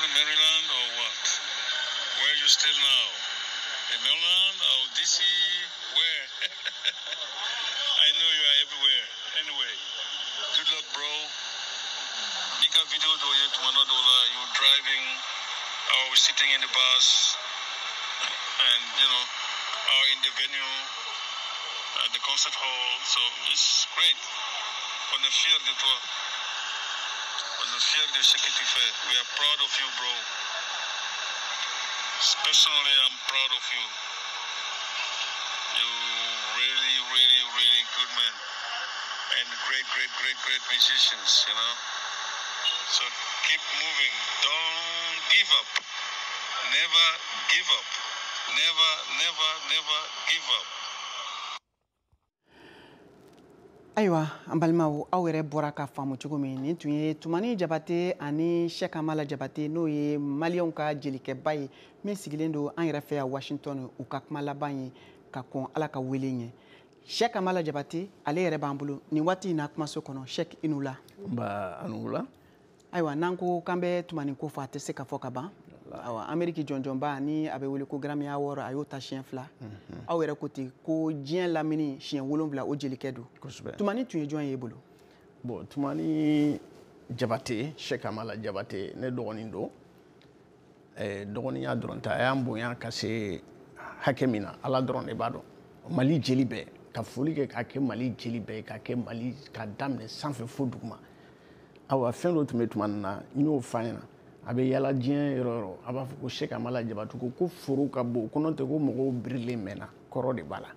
to Maryland or what? Where are you still now? In Maryland or DC? Where? I know you are everywhere. Anyway, good luck, bro. Nika video do you to another. You driving, or we sitting in the bus, and or in the venue, at the concert hall. So it's great. On est fiers de toi. On est fiers de ce que tu fais. We are proud of you, bro. Personally, I'm proud of you. You're really, really, really good man. And great musicians, So keep moving. Don't give up. Never give up. Never give up. Aywa, an balimaw aw yɛrɛ bɔra ka faamu cogo min nin tun ye Tumani Jabate ani Cheikh Amala Jabate n'o ye maliyɛnw ka jelikɛba ye min sigilen don an yɛrɛ fɛ yan Washington u ka kuma laban ye ka kɔn Ala ka wele ɲɛ. Cheikh Amala Jabate ale yɛrɛ b'an bolo nin waati in na kumaso kɔnɔ Cheikh i n'u la. Ba anu la. Aywa n'an ko k'an bɛ Tumani ko fɔ a tɛ se ka fɔ ka ban. Awa Ameriki jɔnjɔnba ni a bɛ wele ko Grammy Award a y'o ta siɲɛ 2 aw yɛrɛ ko ten ko diɲɛ lamini siɲɛ 7 o jelikɛ don. Tumani tun ye jɔn ye i bolo? Bon Tumani Jabate Cheikh Amala Jabate ne dɔgɔnin don dɔgɔninya dɔrɔn tɛ a y'an bonya ka se hakɛ min na Ala dɔrɔn de b'a dɔn. Mali jeli bɛɛ ka foli kɛ k'a kɛ Mali jeli bɛɛ ka kɛ Mali ka daminɛ sanfɛ fo duguma. Awa fɛn dɔ tun bɛ tuma na n y'o f'a ɲɛna a bɛ yala diɲɛ yɔrɔ yɔrɔ a b'a fɔ ko Cheikh Amala Jabate ko foro ka bon ko n'o tɛ ko mɔgɔw birilen mɛnna kɔrɔ de b'a la.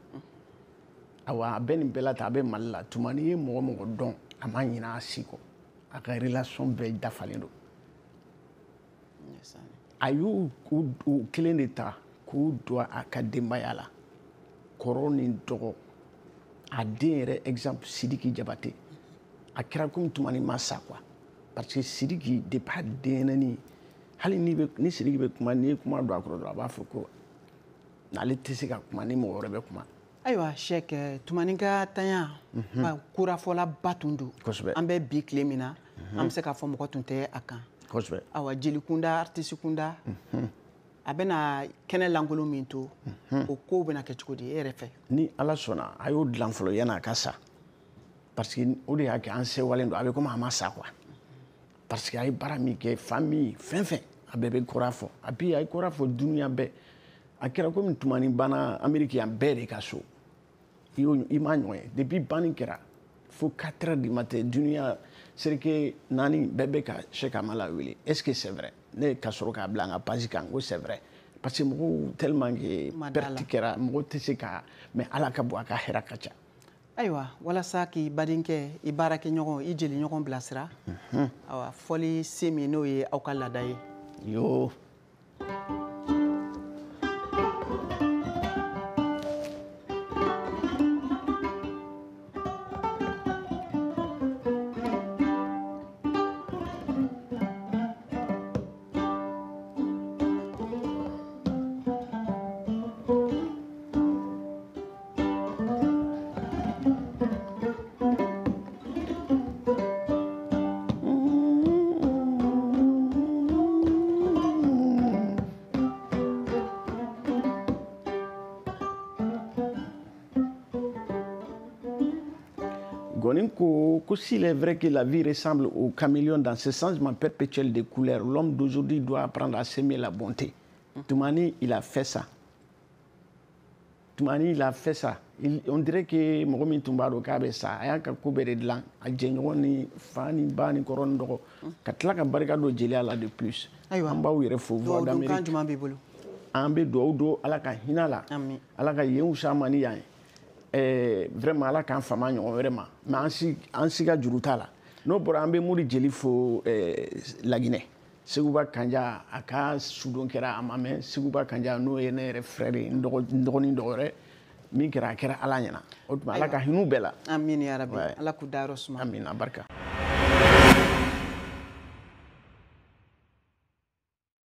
Awa a bɛ nin bɛɛ la ta a bɛ Mali la Tumani ye mɔgɔ dɔn a ma ɲinɛ a si kɔ a ka relation bɛɛ dafalen don. A y'u kelen de ta k'u don a ka denbaya la kɔrɔ ni dɔgɔ a den yɛrɛ exemple Sidiki Jabate a kɛra comme Tumani ma sa quoi. Parce que Sidiki depuis a denɲɛrɛnnin hali ni Sidiki bɛ kuma n'i ye kuma don a kɔrɔ dɔrɔn a b'a fɔ ko n'ale tɛ se ka kuma ni mɔgɔ wɛrɛ bɛ kuma. Ayiwa Cheikh Tumani ka tanya kurafɔlaba tun don an bɛ bi tile min na an bɛ se k'a fɔ mɔgɔ tun tɛ a kan. Awa jeli kunda artiste kunda a bɛna kɛnɛ lankolon min to o ko bɛna kɛ cogo di e yɛrɛ fɛ? Ni Ala sɔnna a y'o dilan fɔlɔ yan'a ka sa parce que o de y'a kɛ an sewalen don a bɛ komi a ma sa quoi. Parce que a ye baara min kɛ famille fɛn a bɛɛ bɛ kɔrɔ fɔ a bi a ye kɔrɔ fɔ dunuya bɛɛ a kɛra komi Tumani banna Ameriki yan bɛɛ de ka so i m'a ɲɔgɔn ye depuis banni kɛra fo 4 heures du matin dunuya serike 4 bɛɛ bɛ ka Cheikh Amala wele est-ce que c'est vrai ne ka sɔrɔ k'a bila an ka page kan ko c'est vrai parce que mɔgɔw tellement que perte kɛra mɔgɔw tɛ se ka mais Ala ka bɔ a ka hɛrɛ ka ca. Ayiwa walasa k'i badenkɛ i baarakɛɲɔgɔn i jeli ɲɔgɔn bilasira awa fɔli se min n'o ye aw ka laada ye. Yo. S'il est vrai que la vie ressemble au caméléon dans ce changement perpétuel de couleurs, l'homme d'aujourd'hui doit apprendre à s'aimer la bonté. Tumani, il a fait ça. Tumani, il a fait ça. On dirait que Mogomi Tumbaro Kabe ça. Il y a un coubé de blanc. Il y a un Fani Bani Korondo. Katla Barricado Djelia de plus. Amba où il faut voir d'Amérique. Ambe Doudo, Alaka Hinala. Alaka Yeou Shamani. Vraiment Ala k'an fama ɲɔgɔn wɛrɛ ma mais an si ka juru t'a la n'o bɔra an bɛ Mori jeli fo Laginɛ Seguba Kanja a ka sudon kɛra a ma mɛn Seguba Kanja n'o ye ne yɛrɛ frère ye n dɔgɔnin dɔ wɛrɛ min kɛra a kɛra Ala ɲɛna o tuma Ala ka hin'u bɛɛ la. Amina ya rabi Ala k'u dayɔrɔ suma. Amina barika.